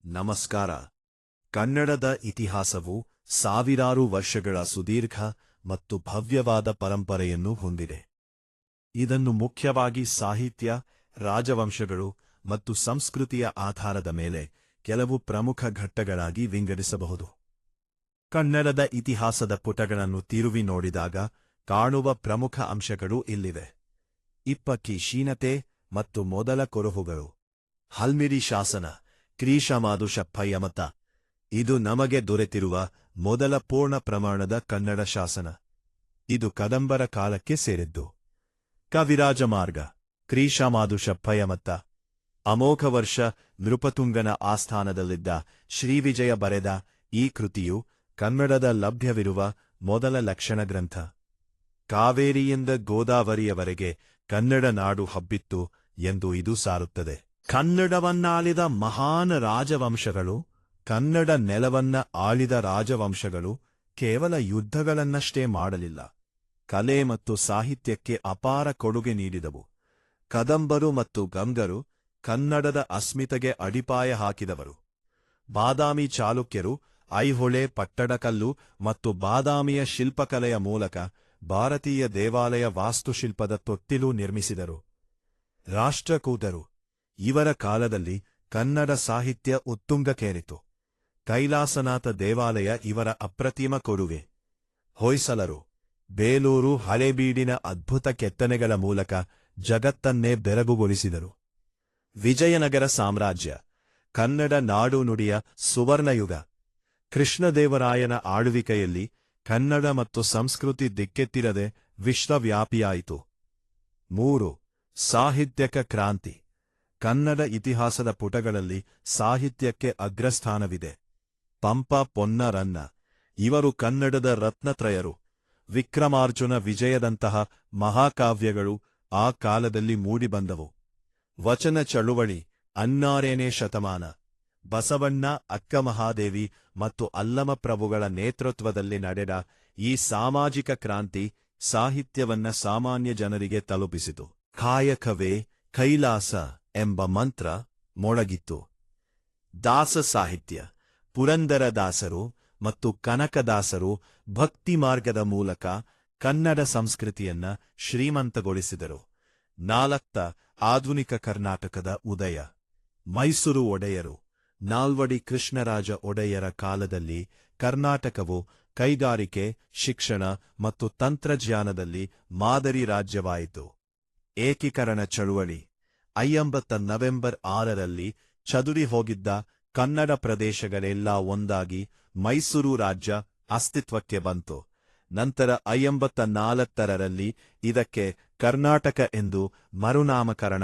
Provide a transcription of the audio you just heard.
ನಮಸ್ಕಾರ. ಕನ್ನಡದ ಇತಿಹಾಸವು ಸಾವಿರಾರು ವರ್ಷಗಳ ಸುದೀರ್ಘ ಮತ್ತು ಭವ್ಯವಾದ ಪರಂಪರೆಯನ್ನು ಹೊಂದಿದೆ. ಇದನ್ನು ಮುಖ್ಯವಾಗಿ ಸಾಹಿತ್ಯ, ರಾಜವಂಶಗಳು ಮತ್ತು ಸಂಸ್ಕೃತಿಯ ಆಧಾರದ ಮೇಲೆ ಕೆಲವು ಪ್ರಮುಖ ಘಟ್ಟಗಳಾಗಿ ವಿಂಗಡಿಸಬಹುದು. ಕನ್ನಡದ ಇತಿಹಾಸದ ಪುಟಗಳನ್ನು ತಿರುವಿ ನೋಡಿದಾಗ ಕಾಣುವ ಪ್ರಮುಖ ಅಂಶಗಳು ಇಲ್ಲಿವೆ. ಇಪ್ಪಕ್ಕಿ ಶೀನತೆ ಮತ್ತು ಮೊದಲ ಕುರುಹುಗಳು. ಹಲ್ಮಿಡಿ ಶಾಸನ ಕ್ರಿ.ಶ. 1070. ಇದು ನಮಗೆ ದೊರೆತಿರುವ ಮೊದಲ ಪೂರ್ಣ ಪ್ರಮಾಣದ ಕನ್ನಡ ಶಾಸನ. ಇದು ಕದಂಬರ ಕಾಲಕ್ಕೆ ಸೇರಿದ್ದು. ಕವಿರಾಜ ಮಾರ್ಗ ಕ್ರಿ.ಶ. 1070. ಅಮೋಘ ವರ್ಷ ನೃಪತುಂಗನ ಆಸ್ಥಾನದಲ್ಲಿದ್ದ ಶ್ರೀವಿಜಯ ಬರೆದ ಈ ಕೃತಿಯು ಕನ್ನಡದ ಲಭ್ಯವಿರುವ ಮೊದಲ ಲಕ್ಷಣ ಗ್ರಂಥ. ಕಾವೇರಿಯಿಂದ ಗೋದಾವರಿಯವರೆಗೆ ಕನ್ನಡ ನಾಡು ಹಬ್ಬಿತ್ತು ಎಂದು ಇದು ಸಾರುತ್ತದೆ. ಕನ್ನಡವನ್ನಾಳಿದ ಮಹಾನ್ ರಾಜವಂಶಗಳು. ಕನ್ನಡ ನೆಲವನ್ನ ಆಳಿದ ರಾಜವಂಶಗಳು ಕೇವಲ ಯುದ್ಧಗಳನ್ನಷ್ಟೇ ಮಾಡಲಿಲ್ಲ, ಕಲೆ ಮತ್ತು ಸಾಹಿತ್ಯಕ್ಕೆ ಅಪಾರ ಕೊಡುಗೆ ನೀಡಿದವು. ಕದಂಬರು ಮತ್ತು ಗಂಗರು ಕನ್ನಡದ ಅಸ್ಮಿತೆಗೆ ಅಡಿಪಾಯ ಹಾಕಿದವರು. ಬಾದಾಮಿ ಚಾಲುಕ್ಯರು ಐಹೊಳೆ, ಪಟ್ಟಡಕಲ್ಲು ಮತ್ತು ಬಾದಾಮಿಯ ಶಿಲ್ಪಕಲೆಯ ಮೂಲಕ ಭಾರತೀಯ ದೇವಾಲಯ ವಾಸ್ತುಶಿಲ್ಪದ ತೊಟ್ಟಿಲು ನಿರ್ಮಿಸಿದರು. ರಾಷ್ಟ್ರಕೂಟರು ಇವರ ಕಾಲದಲ್ಲಿ ಕನ್ನಡ ಸಾಹಿತ್ಯ ಉತ್ತುಂಗಕ್ಕೇರಿತು. ಕೈಲಾಸನಾಥ ದೇವಾಲಯ ಇವರ ಅಪ್ರತಿಮ ಕೊಡುಗೆ. ಹೊಯ್ಸಳರು ಬೇಲೂರು, ಹಳೇಬೀಡಿನ ಅದ್ಭುತ ಕೆತ್ತನೆಗಳ ಮೂಲಕ ಜಗತ್ತನ್ನೇ ಬೆರಗುಗೊಳಿಸಿದರು. ವಿಜಯನಗರ ಸಾಮ್ರಾಜ್ಯ ಕನ್ನಡ ನಾಡು ನುಡಿಯ ಸುವರ್ಣಯುಗ. ಕೃಷ್ಣದೇವರಾಯನ ಆಳ್ವಿಕೆಯಲ್ಲಿ ಕನ್ನಡ ಮತ್ತು ಸಂಸ್ಕೃತಿ ದಿಕ್ಕೆತ್ತಿರದೆ ವಿಶ್ವವ್ಯಾಪಿಯಾಯಿತು. 3. ಸಾಹಿತ್ಯಕ ಕ್ರಾಂತಿ. ಕನ್ನಡ ಇತಿಹಾಸದ ಪುಟಗಳಲ್ಲಿ ಸಾಹಿತ್ಯಕ್ಕೆ ಅಗ್ರಸ್ಥಾನವಿದೆ. ಪಂಪ, ಪೊನ್ನ, ರನ್ನ ಇವರು ಕನ್ನಡದ ರತ್ನತ್ರಯರು. ವಿಕ್ರಮಾರ್ಜುನ ವಿಜಯದಂತಹ ಮಹಾಕಾವ್ಯಗಳು ಆ ಕಾಲದಲ್ಲಿ ಮೂಡಿಬಂದವು. ವಚನ ಚಳುವಳಿ 16ನೇ ಶತಮಾನ. ಬಸವಣ್ಣ, ಅಕ್ಕಮಹಾದೇವಿ ಮತ್ತು ಅಲ್ಲಮಪ್ರಭುಗಳ ನೇತೃತ್ವದಲ್ಲಿ ನಡೆದ ಈ ಸಾಮಾಜಿಕ ಕ್ರಾಂತಿ ಸಾಹಿತ್ಯವನ್ನ ಸಾಮಾನ್ಯ ಜನರಿಗೆ ತಲುಪಿಸಿತು. ಕಾಯಕವೇ ಕೈಲಾಸ ಎಂಬ ಮಂತ್ರ ಮೊಳಗಿತ್ತು. ದಾಸ ಸಾಹಿತ್ಯ. ಪುರಂದರದಾಸರು ಮತ್ತು ಕನಕದಾಸರು ಭಕ್ತಿ ಮಾರ್ಗದ ಮೂಲಕ ಕನ್ನಡ ಸಂಸ್ಕೃತಿಯನ್ನ ಶ್ರೀಮಂತಗೊಳಿಸಿದರು. 4. ಆಧುನಿಕ ಕರ್ನಾಟಕದ ಉದಯ. ಮೈಸೂರು ಒಡೆಯರು. ನಾಲ್ವಡಿ ಕೃಷ್ಣರಾಜ ಒಡೆಯರ ಕಾಲದಲ್ಲಿ ಕರ್ನಾಟಕವು ಕೈಗಾರಿಕೆ, ಶಿಕ್ಷಣ ಮತ್ತು ತಂತ್ರಜ್ಞಾನದಲ್ಲಿ ಮಾದರಿ ರಾಜ್ಯವಾಯಿತು. ಏಕೀಕರಣ ಚಳುವಳಿ. 19 ನವೆಂಬರ್ 6ರಲ್ಲಿ ಚದುರಿ ಹೋಗಿದ್ದ ಕನ್ನಡ ಪ್ರದೇಶಗಳೆಲ್ಲ ಒಂದಾಗಿ ಮೈಸೂರು ರಾಜ್ಯ ಅಸ್ತಿತ್ವಕ್ಕೆ ಬಂತು. ನಂತರ 1954ರಲ್ಲಿ ಇದಕ್ಕೆ ಕರ್ನಾಟಕ ಎಂದು ಮರುನಾಮಕರಣ